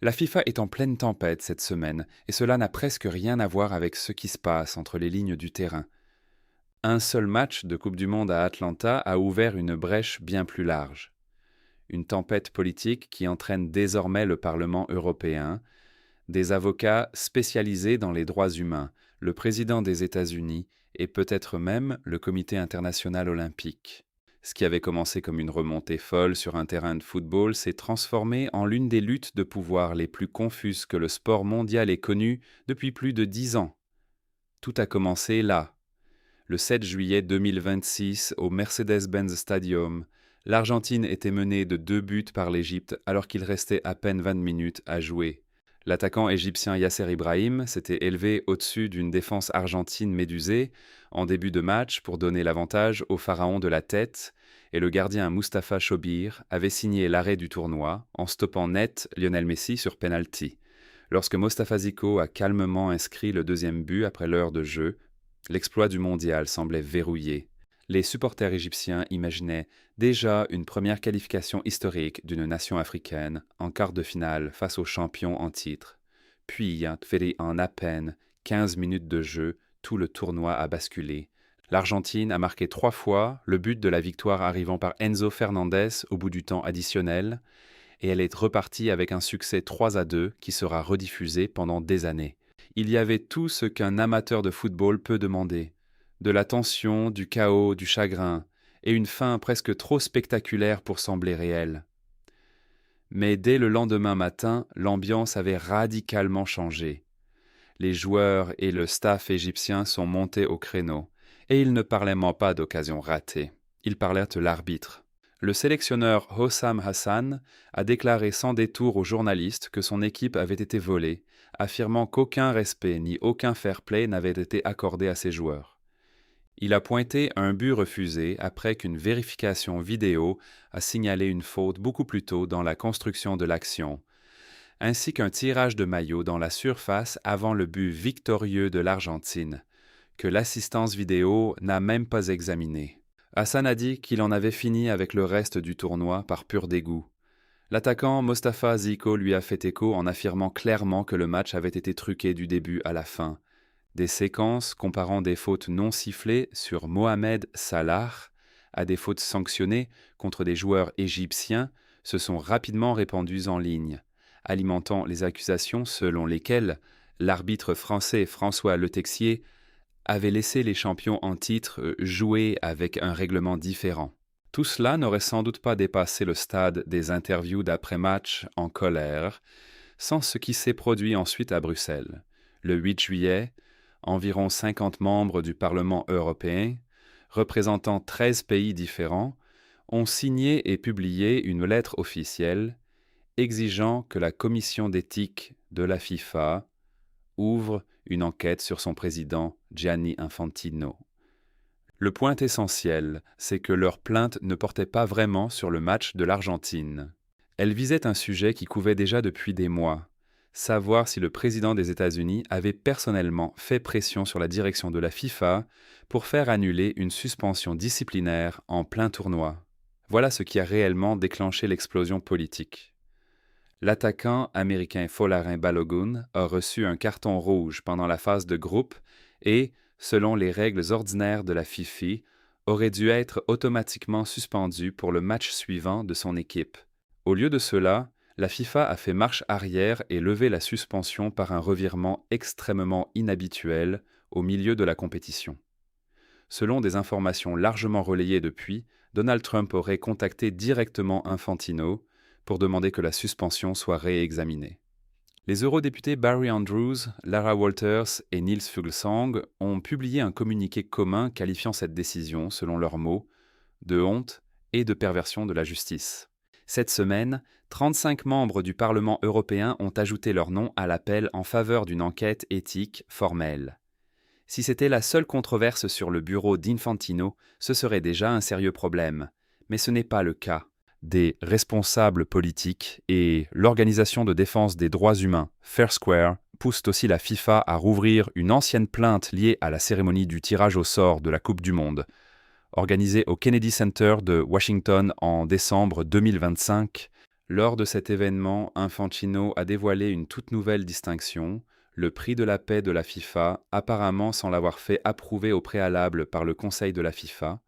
La FIFA est en pleine tempête cette semaine, et cela n'a presque rien à voir avec ce qui se passe entre les lignes du terrain. Un seul match de Coupe du Monde à Atlanta a ouvert une brèche bien plus large. Une tempête politique qui entraîne désormais le Parlement européen, des avocats spécialisés dans les droits humains, le président des États-Unis et peut-être même le Comité international olympique. Ce qui avait commencé comme une remontée folle sur un terrain de football s'est transformé en l'une des luttes de pouvoir les plus confuses que le sport mondial ait connues depuis plus de 10 ans. Tout a commencé là, le 7 juillet 2026 au Mercedes-Benz Stadium. L'Argentine était menée de 2 buts par l'Égypte alors qu'il restait à peine 20 minutes à jouer. L'attaquant égyptien Yasser Ibrahim s'était élevé au-dessus d'une défense argentine médusée en début de match pour donner l'avantage au pharaon de la tête, et le gardien Mustapha Chobir avait signé l'arrêt du tournoi en stoppant net Lionel Messi sur penalty. Lorsque Mostafa Zico a calmement inscrit le deuxième but après l'heure de jeu, l'exploit du mondial semblait verrouillé. Les supporters égyptiens imaginaient déjà une première qualification historique d'une nation africaine en quart de finale face aux champions en titre. Puis, en à peine 15 minutes de jeu, tout le tournoi a basculé. L'Argentine a marqué 3 fois, le but de la victoire arrivant par Enzo Fernandez au bout du temps additionnel, et elle est repartie avec un succès 3-2 qui sera rediffusé pendant des années. Il y avait tout ce qu'un amateur de football peut demander. De la tension, du chaos, du chagrin, et une fin presque trop spectaculaire pour sembler réelle. Mais dès le lendemain matin, l'ambiance avait radicalement changé. Les joueurs et le staff égyptien sont montés au créneau, et ils ne parlaient pas d'occasion ratée. Ils parlèrent de l'arbitre. Le sélectionneur Hossam Hassan a déclaré sans détour aux journalistes que son équipe avait été volée, affirmant qu'aucun respect ni aucun fair-play n'avait été accordé à ses joueurs. Il a pointé un but refusé après qu'une vérification vidéo a signalé une faute beaucoup plus tôt dans la construction de l'action, ainsi qu'un tirage de maillot dans la surface avant le but victorieux de l'Argentine, que l'assistance vidéo n'a même pas examiné. Hassan a dit qu'il en avait fini avec le reste du tournoi par pur dégoût. L'attaquant Mostafa Zico lui a fait écho en affirmant clairement que le match avait été truqué du début à la fin. Des séquences comparant des fautes non sifflées sur Mohamed Salah à des fautes sanctionnées contre des joueurs égyptiens se sont rapidement répandues en ligne, alimentant les accusations selon lesquelles l'arbitre français François Letexier avait laissé les champions en titre jouer avec un règlement différent. Tout cela n'aurait sans doute pas dépassé le stade des interviews d'après-match en colère, sans ce qui s'est produit ensuite à Bruxelles. Le 8 juillet, environ 50 membres du Parlement européen, représentant 13 pays différents, ont signé et publié une lettre officielle exigeant que la commission d'éthique de la FIFA ouvre une enquête sur son président Gianni Infantino. Le point essentiel, c'est que leur plainte ne portait pas vraiment sur le match de l'Argentine. Elle visait un sujet qui couvait déjà depuis des mois, savoir si le président des États-Unis avait personnellement fait pression sur la direction de la FIFA pour faire annuler une suspension disciplinaire en plein tournoi. Voilà ce qui a réellement déclenché l'explosion politique. L'attaquant américain Folarin Balogun a reçu un carton rouge pendant la phase de groupe et, selon les règles ordinaires de la FIFA, aurait dû être automatiquement suspendu pour le match suivant de son équipe. Au lieu de cela, la FIFA a fait marche arrière et levé la suspension par un revirement extrêmement inhabituel au milieu de la compétition. Selon des informations largement relayées depuis, Donald Trump aurait contacté directement Infantino pour demander que la suspension soit réexaminée. Les eurodéputés Barry Andrews, Lara Walters et Niels Fuglsang ont publié un communiqué commun qualifiant cette décision, selon leurs mots, de honte et de perversion de la justice. Cette semaine, 35 membres du Parlement européen ont ajouté leur nom à l'appel en faveur d'une enquête éthique formelle. Si c'était la seule controverse sur le bureau d'Infantino, ce serait déjà un sérieux problème. Mais ce n'est pas le cas. Des responsables politiques et l'Organisation de défense des droits humains, Fair Square, poussent aussi la FIFA à rouvrir une ancienne plainte liée à la cérémonie du tirage au sort de la Coupe du Monde, organisée au Kennedy Center de Washington en décembre 2025. Lors de cet événement, Infantino a dévoilé une toute nouvelle distinction, le prix de la paix de la FIFA, apparemment sans l'avoir fait approuver au préalable par le Conseil de la FIFA,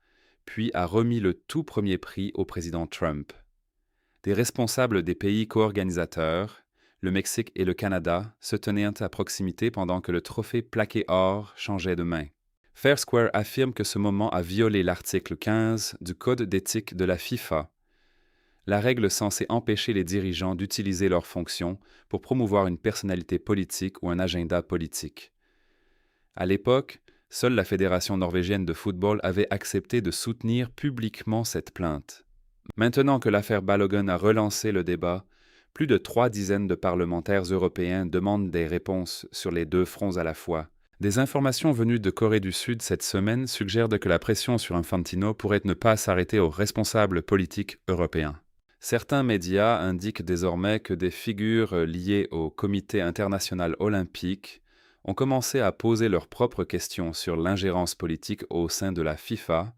puis a remis le tout premier prix au président Trump. Des responsables des pays co-organisateurs, le Mexique et le Canada, se tenaient à proximité pendant que le trophée plaqué or changeait de main. Fair Square affirme que ce moment a violé l'article 15 du Code d'éthique de la FIFA, la règle censée empêcher les dirigeants d'utiliser leurs fonctions pour promouvoir une personnalité politique ou un agenda politique. À l'époque, seule la Fédération norvégienne de football avait accepté de soutenir publiquement cette plainte. Maintenant que l'affaire Balogun a relancé le débat, plus de 3 dizaines de parlementaires européens demandent des réponses sur les deux fronts à la fois. Des informations venues de Corée du Sud cette semaine suggèrent que la pression sur Infantino pourrait ne pas s'arrêter aux responsables politiques européens. Certains médias indiquent désormais que des figures liées au Comité international olympique ont commencé à poser leurs propres questions sur l'ingérence politique au sein de la FIFA,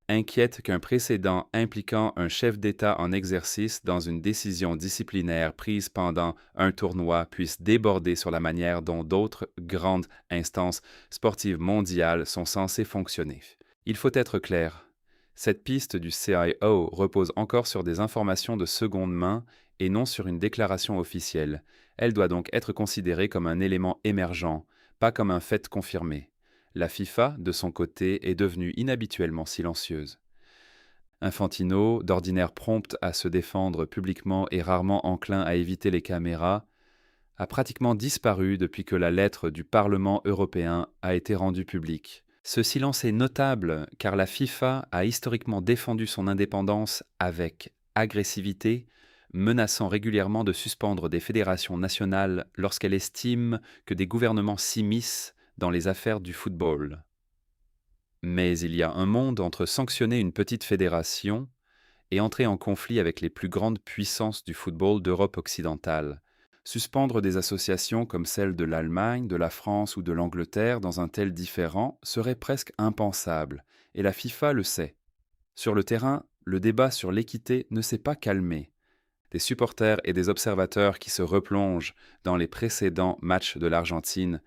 inquiètes qu'un précédent impliquant un chef d'État en exercice dans une décision disciplinaire prise pendant un tournoi puisse déborder sur la manière dont d'autres grandes instances sportives mondiales sont censées fonctionner. Il faut être clair. Cette piste du CIO repose encore sur des informations de seconde main et non sur une déclaration officielle. Elle doit donc être considérée comme un élément émergent, pas comme un fait confirmé. La FIFA, de son côté, est devenue inhabituellement silencieuse. Infantino, d'ordinaire prompt à se défendre publiquement et rarement enclin à éviter les caméras, a pratiquement disparu depuis que la lettre du Parlement européen a été rendue publique. Ce silence est notable car la FIFA a historiquement défendu son indépendance avec agressivité, menaçant régulièrement de suspendre des fédérations nationales lorsqu'elle estime que des gouvernements s'immiscent dans les affaires du football. Mais il y a un monde entre sanctionner une petite fédération et entrer en conflit avec les plus grandes puissances du football d'Europe occidentale. Suspendre des associations comme celles de l'Allemagne, de la France ou de l'Angleterre dans un tel différend serait presque impensable, et la FIFA le sait. Sur le terrain, le débat sur l'équité ne s'est pas calmé. Des supporters et des observateurs qui se replongent dans les précédents matchs de l'Argentine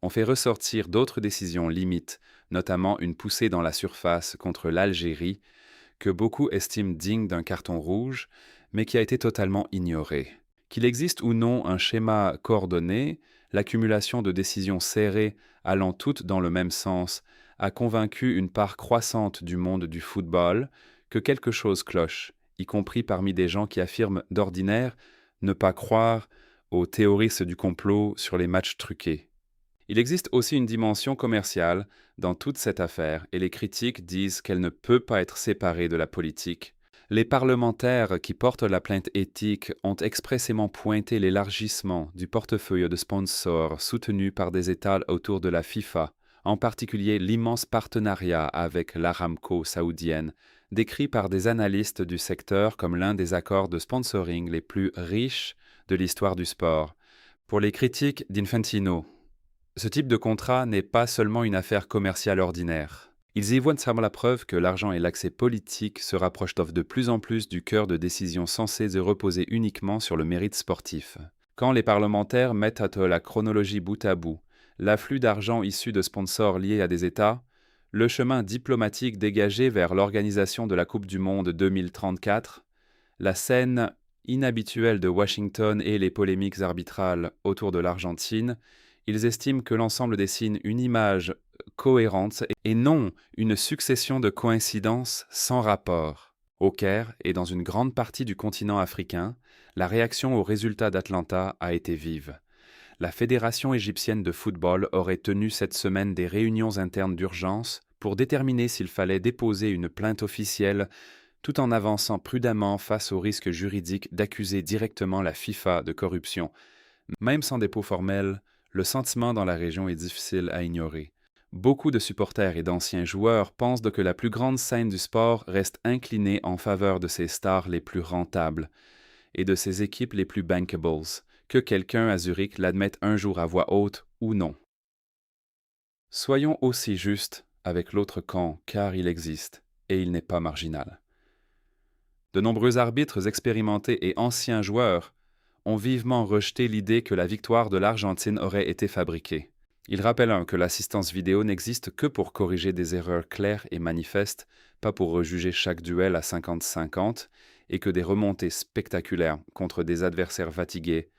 ont fait ressortir d'autres décisions limites, notamment une poussée dans la surface contre l'Algérie, que beaucoup estiment digne d'un carton rouge, mais qui a été totalement ignorée. Qu'il existe ou non un schéma coordonné, l'accumulation de décisions serrées allant toutes dans le même sens a convaincu une part croissante du monde du football que quelque chose cloche, y compris parmi des gens qui affirment d'ordinaire ne pas croire aux théoristes du complot sur les matchs truqués. Il existe aussi une dimension commerciale dans toute cette affaire et les critiques disent qu'elle ne peut pas être séparée de la politique. Les parlementaires qui portent la plainte éthique ont expressément pointé l'élargissement du portefeuille de sponsors soutenus par des États autour de la FIFA, en particulier l'immense partenariat avec l'Aramco saoudienne, décrit par des analystes du secteur comme l'un des accords de sponsoring les plus riches de l'histoire du sport. Pour les critiques d'Infantino, ce type de contrat n'est pas seulement une affaire commerciale ordinaire. Ils y voient la preuve que l'argent et l'accès politique se rapprochent de plus en plus du cœur de décisions censées reposer uniquement sur le mérite sportif. Quand les parlementaires mettent à la chronologie bout à bout l'afflux d'argent issu de sponsors liés à des États, le chemin diplomatique dégagé vers l'organisation de la Coupe du Monde 2034, la scène inhabituelle de Washington et les polémiques arbitrales autour de l'Argentine, ils estiment que l'ensemble dessine une image cohérente et non une succession de coïncidences sans rapport. Au Caire et dans une grande partie du continent africain, la réaction aux résultats d'Atlanta a été vive. La Fédération égyptienne de football aurait tenu cette semaine des réunions internes d'urgence pour déterminer s'il fallait déposer une plainte officielle tout en avançant prudemment face au risque juridique d'accuser directement la FIFA de corruption. Même sans dépôt formel, le sentiment dans la région est difficile à ignorer. Beaucoup de supporters et d'anciens joueurs pensent que la plus grande scène du sport reste inclinée en faveur de ses stars les plus rentables et de ses équipes les plus bankables, que quelqu'un à Zurich l'admette un jour à voix haute ou non. Soyons aussi justes avec l'autre camp, car il existe, et il n'est pas marginal. De nombreux arbitres expérimentés et anciens joueurs ont vivement rejeté l'idée que la victoire de l'Argentine aurait été fabriquée. Ils rappellent que l'assistance vidéo n'existe que pour corriger des erreurs claires et manifestes, pas pour rejuger chaque duel à 50-50, et que des remontées spectaculaires contre des adversaires fatigués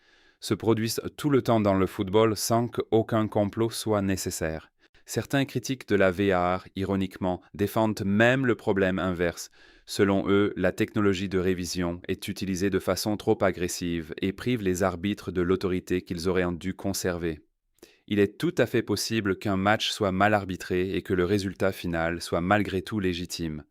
se produisent tout le temps dans le football sans qu'aucun complot soit nécessaire. Certains critiques de la VAR, ironiquement, défendent même le problème inverse. Selon eux, la technologie de révision est utilisée de façon trop agressive et prive les arbitres de l'autorité qu'ils auraient dû conserver. Il est tout à fait possible qu'un match soit mal arbitré et que le résultat final soit malgré tout légitime.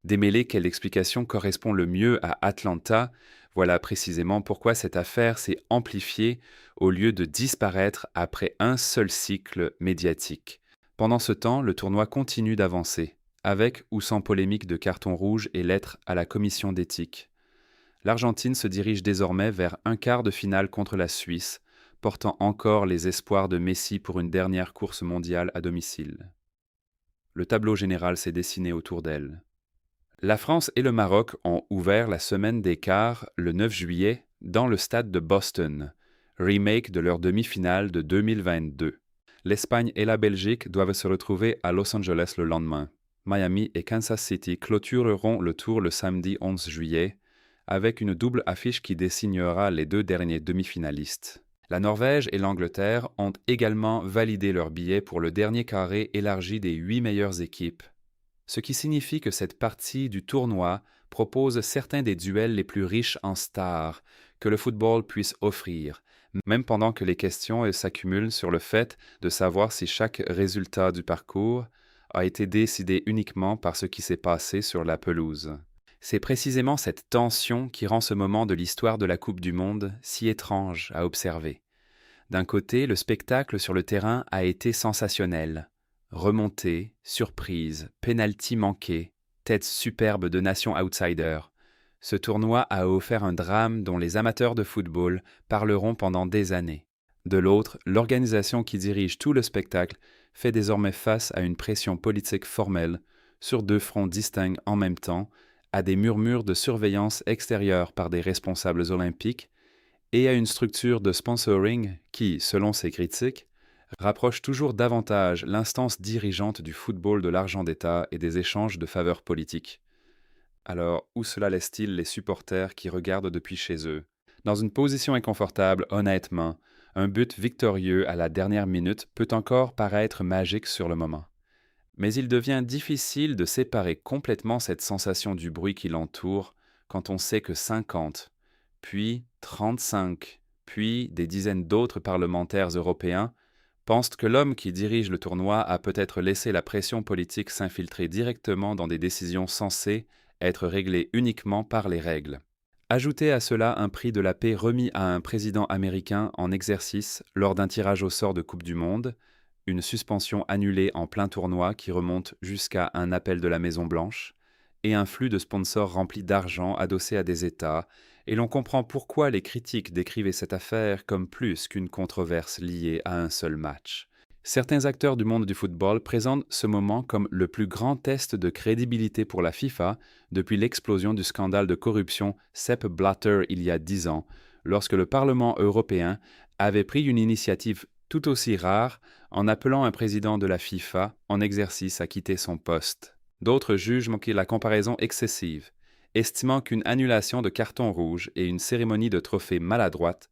Démêler quelle explication correspond le mieux à Atlanta, voilà précisément pourquoi cette affaire s'est amplifiée au lieu de disparaître après un seul cycle médiatique. Pendant ce temps, le tournoi continue d'avancer, avec ou sans polémique de carton rouge et lettres à la commission d'éthique. L'Argentine se dirige désormais vers un quart de finale contre la Suisse, portant encore les espoirs de Messi pour une dernière course mondiale à domicile. Le tableau général s'est dessiné autour d'elle. La France et le Maroc ont ouvert la semaine des quarts le 9 juillet dans le stade de Boston, remake de leur demi-finale de 2022. L'Espagne et la Belgique doivent se retrouver à Los Angeles le lendemain. Miami et Kansas City clôtureront le tour le samedi 11 juillet, avec une double affiche qui désignera les deux derniers demi-finalistes. La Norvège et l'Angleterre ont également validé leur billet pour le dernier carré élargi des 8 meilleures équipes, ce qui signifie que cette partie du tournoi propose certains des duels les plus riches en stars que le football puisse offrir, même pendant que les questions s'accumulent sur le fait de savoir si chaque résultat du parcours a été décidé uniquement par ce qui s'est passé sur la pelouse. C'est précisément cette tension qui rend ce moment de l'histoire de la Coupe du Monde si étrange à observer. D'un côté, le spectacle sur le terrain a été sensationnel. Remontée, surprise, pénalty manqué, tête superbe de nation outsider. Ce tournoi a offert un drame dont les amateurs de football parleront pendant des années. De l'autre, l'organisation qui dirige tout le spectacle fait désormais face à une pression politique formelle sur deux fronts distincts en même temps, à des murmures de surveillance extérieure par des responsables olympiques et à une structure de sponsoring qui, selon ses critiques, rapproche toujours davantage l'instance dirigeante du football de l'argent d'État et des échanges de faveurs politiques. Alors, où cela laisse-t-il les supporters qui regardent depuis chez eux? Dans une position inconfortable, honnêtement, un but victorieux à la dernière minute peut encore paraître magique sur le moment. Mais il devient difficile de séparer complètement cette sensation du bruit qui l'entoure quand on sait que 50, puis 35, puis des dizaines d'autres parlementaires européens pensent que l'homme qui dirige le tournoi a peut-être laissé la pression politique s'infiltrer directement dans des décisions censées être réglées uniquement par les règles. Ajoutez à cela un prix de la paix remis à un président américain en exercice lors d'un tirage au sort de Coupe du Monde, une suspension annulée en plein tournoi qui remonte jusqu'à un appel de la Maison-Blanche, et un flux de sponsors rempli d'argent adossé à des États, et l'on comprend pourquoi les critiques décrivaient cette affaire comme plus qu'une controverse liée à un seul match. Certains acteurs du monde du football présentent ce moment comme le plus grand test de crédibilité pour la FIFA depuis l'explosion du scandale de corruption Sepp Blatter il y a 10 ans, lorsque le Parlement européen avait pris une initiative tout aussi rare en appelant un président de la FIFA en exercice à quitter son poste. D'autres jugent manquer la comparaison excessive, estimant qu'une annulation de carton rouge et une cérémonie de trophée maladroite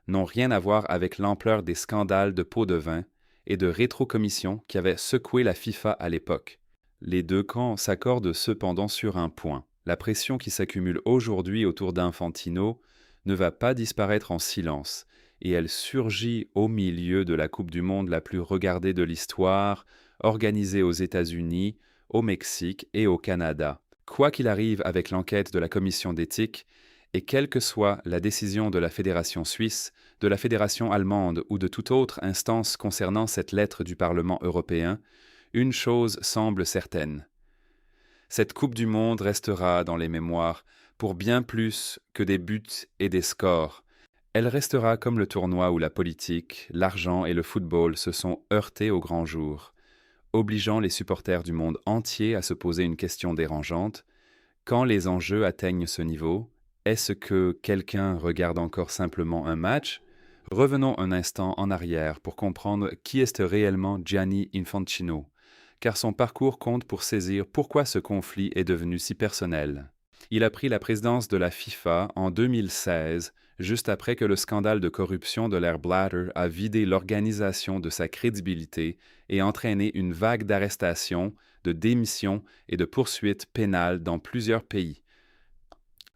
n'ont rien à voir avec l'ampleur des scandales de pots de vin et de rétrocommission qui avaient secoué la FIFA à l'époque. Les deux camps s'accordent cependant sur un point. La pression qui s'accumule aujourd'hui autour d'Infantino ne va pas disparaître en silence, et elle surgit au milieu de la Coupe du Monde la plus regardée de l'histoire, organisée aux États-Unis, au Mexique et au Canada. Quoi qu'il arrive avec l'enquête de la commission d'éthique, et quelle que soit la décision de la Fédération suisse, de la Fédération allemande ou de toute autre instance concernant cette lettre du Parlement européen, une chose semble certaine. Cette Coupe du Monde restera dans les mémoires pour bien plus que des buts et des scores. Elle restera comme le tournoi où la politique, l'argent et le football se sont heurtés au grand jour, obligeant les supporters du monde entier à se poser une question dérangeante. Quand les enjeux atteignent ce niveau, est-ce que quelqu'un regarde encore simplement un match? Revenons un instant en arrière pour comprendre qui est réellement Gianni Infantino, car son parcours compte pour saisir pourquoi ce conflit est devenu si personnel. Il a pris la présidence de la FIFA en 2016, juste après que le scandale de corruption de l'ère Blatter a vidé l'organisation de sa crédibilité et entraîné une vague d'arrestations, de démissions et de poursuites pénales dans plusieurs pays.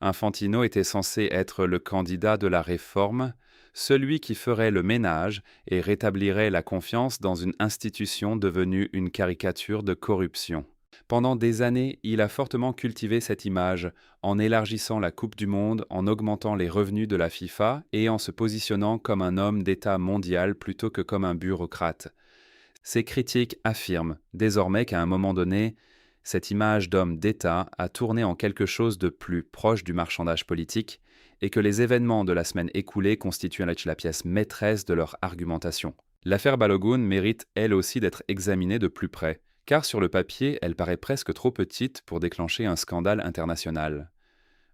Infantino était censé être le candidat de la réforme, celui qui ferait le ménage et rétablirait la confiance dans une institution devenue une caricature de corruption. Pendant des années, il a fortement cultivé cette image en élargissant la Coupe du Monde, en augmentant les revenus de la FIFA et en se positionnant comme un homme d'État mondial plutôt que comme un bureaucrate. Ses critiques affirment désormais qu'à un moment donné, cette image d'homme d'État a tourné en quelque chose de plus proche du marchandage politique et que les événements de la semaine écoulée constituent la pièce maîtresse de leur argumentation. L'affaire Balogun mérite elle aussi d'être examinée de plus près, car sur le papier, elle paraît presque trop petite pour déclencher un scandale international.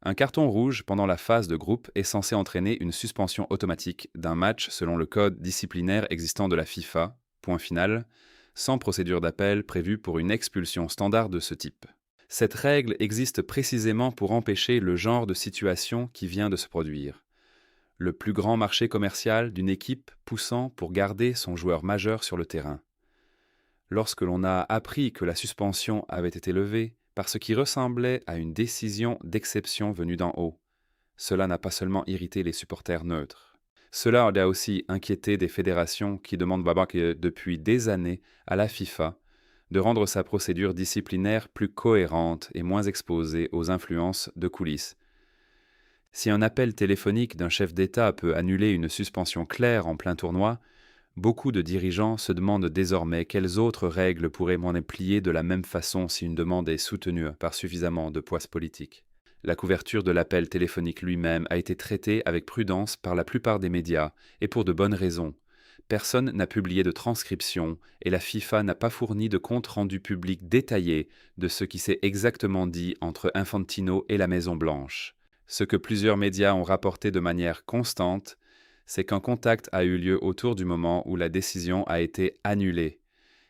Un carton rouge pendant la phase de groupe est censé entraîner une suspension automatique d'un match selon le code disciplinaire existant de la FIFA, point final, sans procédure d'appel prévue pour une expulsion standard de ce type. Cette règle existe précisément pour empêcher le genre de situation qui vient de se produire. Le plus grand marché commercial d'une équipe poussant pour garder son joueur majeur sur le terrain. Lorsque l'on a appris que la suspension avait été levée par ce qui ressemblait à une décision d'exception venue d'en haut, cela n'a pas seulement irrité les supporters neutres. Cela a aussi inquiété des fédérations qui demandent depuis des années à la FIFA de rendre sa procédure disciplinaire plus cohérente et moins exposée aux influences de coulisses. Si un appel téléphonique d'un chef d'État peut annuler une suspension claire en plein tournoi, beaucoup de dirigeants se demandent désormais quelles autres règles pourraient m'en plier de la même façon si une demande est soutenue par suffisamment de poids politique. La couverture de l'appel téléphonique lui-même a été traitée avec prudence par la plupart des médias, et pour de bonnes raisons. Personne n'a publié de transcription, et la FIFA n'a pas fourni de compte rendu public détaillé de ce qui s'est exactement dit entre Infantino et la Maison-Blanche. Ce que plusieurs médias ont rapporté de manière constante, c'est qu'un contact a eu lieu autour du moment où la décision a été annulée,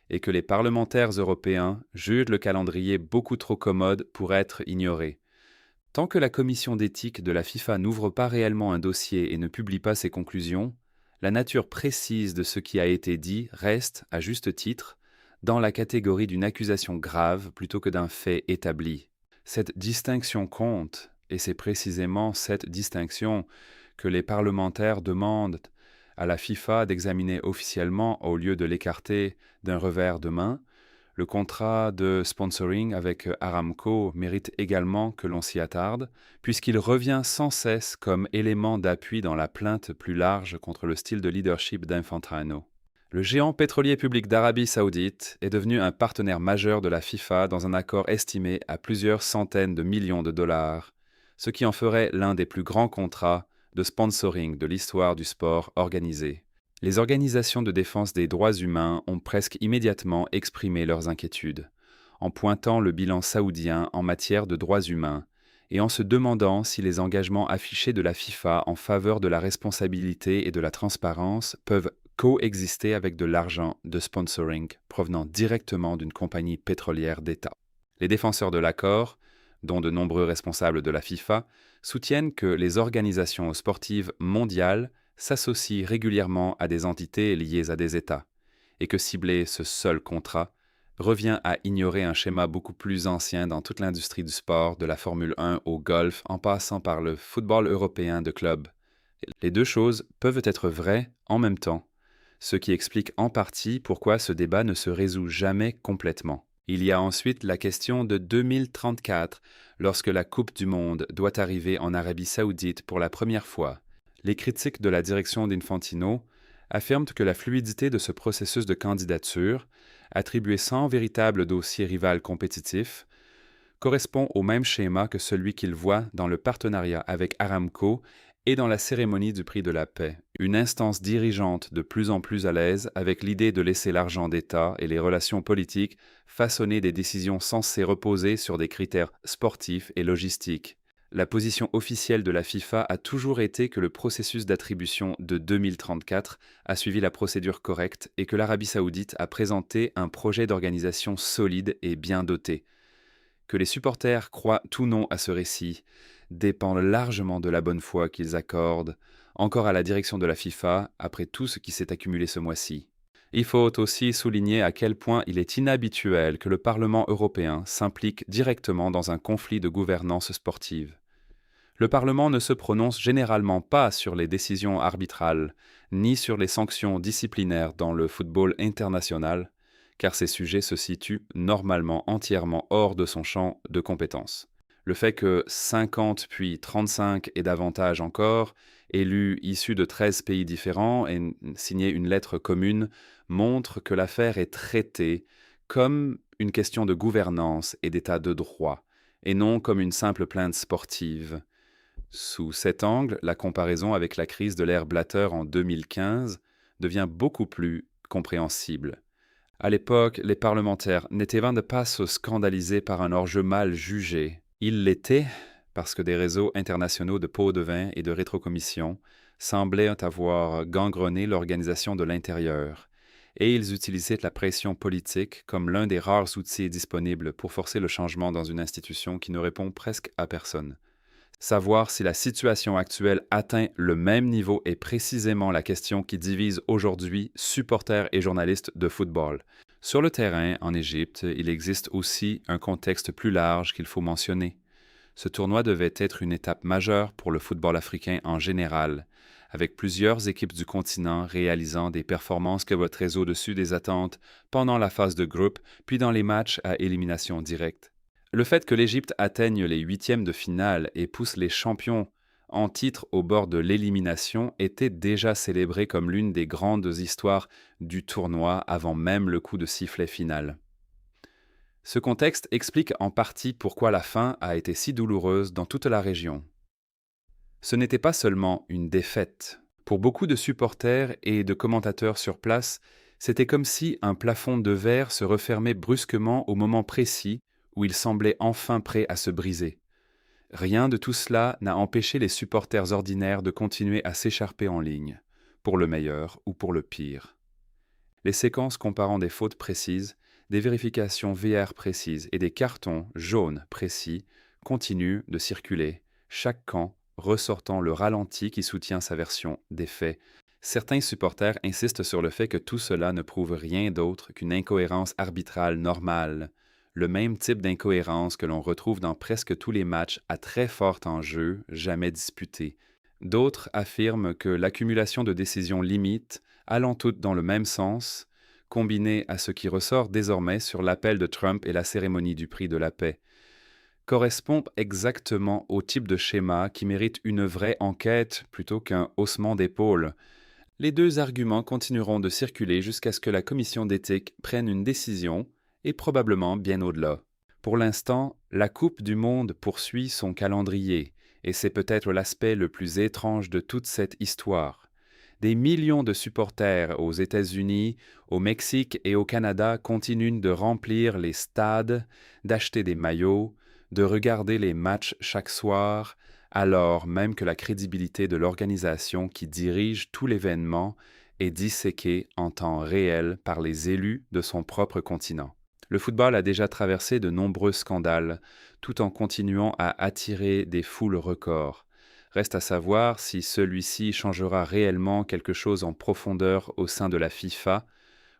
et que les parlementaires européens jugent le calendrier beaucoup trop commode pour être ignoré. Tant que la commission d'éthique de la FIFA n'ouvre pas réellement un dossier et ne publie pas ses conclusions, la nature précise de ce qui a été dit reste, à juste titre, dans la catégorie d'une accusation grave plutôt que d'un fait établi. Cette distinction compte, et c'est précisément cette distinction que les parlementaires demandent à la FIFA d'examiner officiellement au lieu de l'écarter d'un revers de main. Le contrat de sponsoring avec Aramco mérite également que l'on s'y attarde, puisqu'il revient sans cesse comme élément d'appui dans la plainte plus large contre le style de leadership d'Infantino. Le géant pétrolier public d'Arabie Saoudite est devenu un partenaire majeur de la FIFA dans un accord estimé à plusieurs centaines de millions de dollars, ce qui en ferait l'un des plus grands contrats de sponsoring de l'histoire du sport organisé. Les organisations de défense des droits humains ont presque immédiatement exprimé leurs inquiétudes, en pointant le bilan saoudien en matière de droits humains et en se demandant si les engagements affichés de la FIFA en faveur de la responsabilité et de la transparence peuvent coexister avec de l'argent de sponsoring provenant directement d'une compagnie pétrolière d'État. Les défenseurs de l'accord, dont de nombreux responsables de la FIFA, soutiennent que les organisations sportives mondiales s'associent régulièrement à des entités liées à des États, et que cibler ce seul contrat revient à ignorer un schéma beaucoup plus ancien dans toute l'industrie du sport, de la Formule 1 au golf, en passant par le football européen de club. Les deux choses peuvent être vraies en même temps, ce qui explique en partie pourquoi ce débat ne se résout jamais complètement. Il y a ensuite la question de 2034, lorsque la Coupe du Monde doit arriver en Arabie Saoudite pour la première fois. Les critiques de la direction d'Infantino affirment que la fluidité de ce processus de candidature, attribué sans véritable dossier rival compétitif, correspond au même schéma que celui qu'il voit dans le partenariat avec Aramco Et dans la cérémonie du prix de la paix, une instance dirigeante de plus en plus à l'aise avec l'idée de laisser l'argent d'État et les relations politiques façonner des décisions censées reposer sur des critères sportifs et logistiques. La position officielle de la FIFA a toujours été que le processus d'attribution de 2034 a suivi la procédure correcte et que l'Arabie saoudite a présenté un projet d'organisation solide et bien doté. Que les supporters croient ou non à ce récit dépend largement de la bonne foi qu'ils accordent encore à la direction de la FIFA après tout ce qui s'est accumulé ce mois-ci. Il faut aussi souligner à quel point il est inhabituel que le Parlement européen s'implique directement dans un conflit de gouvernance sportive. Le Parlement ne se prononce généralement pas sur les décisions arbitrales, ni sur les sanctions disciplinaires dans le football international, car ces sujets se situent normalement entièrement hors de son champ de compétences. Le fait que 50 puis 35 et davantage encore, élus issus de 13 pays différents, aient signé une lettre commune montre que l'affaire est traitée comme une question de gouvernance et d'état de droit, et non comme une simple plainte sportive. Sous cet angle, la comparaison avec la crise de l'ère Blatter en 2015 devient beaucoup plus compréhensible. À l'époque, les parlementaires n'étaient pas scandalisés par un hors-jeu mal jugé. Ils l'étaient parce que des réseaux internationaux de pots de vin et de rétrocommissions semblaient avoir gangrené l'organisation de l'intérieur, et ils utilisaient la pression politique comme l'un des rares outils disponibles pour forcer le changement dans une institution qui ne répond presque à personne. Savoir si la situation actuelle atteint le même niveau est précisément la question qui divise aujourd'hui supporters et journalistes de football. Sur le terrain, en Égypte, il existe aussi un contexte plus large qu'il faut mentionner. Ce tournoi devait être une étape majeure pour le football africain en général, avec plusieurs équipes du continent réalisant des performances que très au-dessus des attentes pendant la phase de groupe, puis dans les matchs à élimination directe. Le fait que l'Égypte atteigne les huitièmes de finale et pousse les champions en titre au bord de l'élimination était déjà célébré comme l'une des grandes histoires du tournoi avant même le coup de sifflet final. Ce contexte explique en partie pourquoi la fin a été si douloureuse dans toute la région. Ce n'était pas seulement une défaite. Pour beaucoup de supporters et de commentateurs sur place, c'était comme si un plafond de verre se refermait brusquement au moment précis où il semblait enfin prêt à se briser. Rien de tout cela n'a empêché les supporters ordinaires de continuer à s'écharper en ligne, pour le meilleur ou pour le pire. Les séquences comparant des fautes précises, des vérifications VR précises et des cartons jaunes précis continuent de circuler, chaque camp ressortant le ralenti qui soutient sa version des faits. Certains supporters insistent sur le fait que tout cela ne prouve rien d'autre qu'une incohérence arbitrale normale, le même type d'incohérence que l'on retrouve dans presque tous les matchs à très fort enjeu, jamais disputés. D'autres affirment que l'accumulation de décisions limites, allant toutes dans le même sens, combinée à ce qui ressort désormais sur l'appel de Trump et la cérémonie du prix de la paix, correspond exactement au type de schéma qui mérite une vraie enquête plutôt qu'un haussement d'épaule. Les deux arguments continueront de circuler jusqu'à ce que la commission d'éthique prenne une décision, et probablement bien au-delà. Pour l'instant, la Coupe du Monde poursuit son calendrier, et c'est peut-être l'aspect le plus étrange de toute cette histoire. Des millions de supporters aux États-Unis, au Mexique et au Canada continuent de remplir les stades, d'acheter des maillots, de regarder les matchs chaque soir, alors même que la crédibilité de l'organisation qui dirige tout l'événement est disséquée en temps réel par les élus de son propre continent. Le football a déjà traversé de nombreux scandales, tout en continuant à attirer des foules records. Reste à savoir si celui-ci changera réellement quelque chose en profondeur au sein de la FIFA,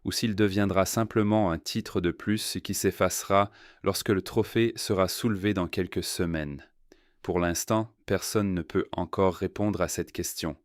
ou s'il deviendra simplement un titre de plus qui s'effacera lorsque le trophée sera soulevé dans quelques semaines. Pour l'instant, personne ne peut encore répondre à cette question.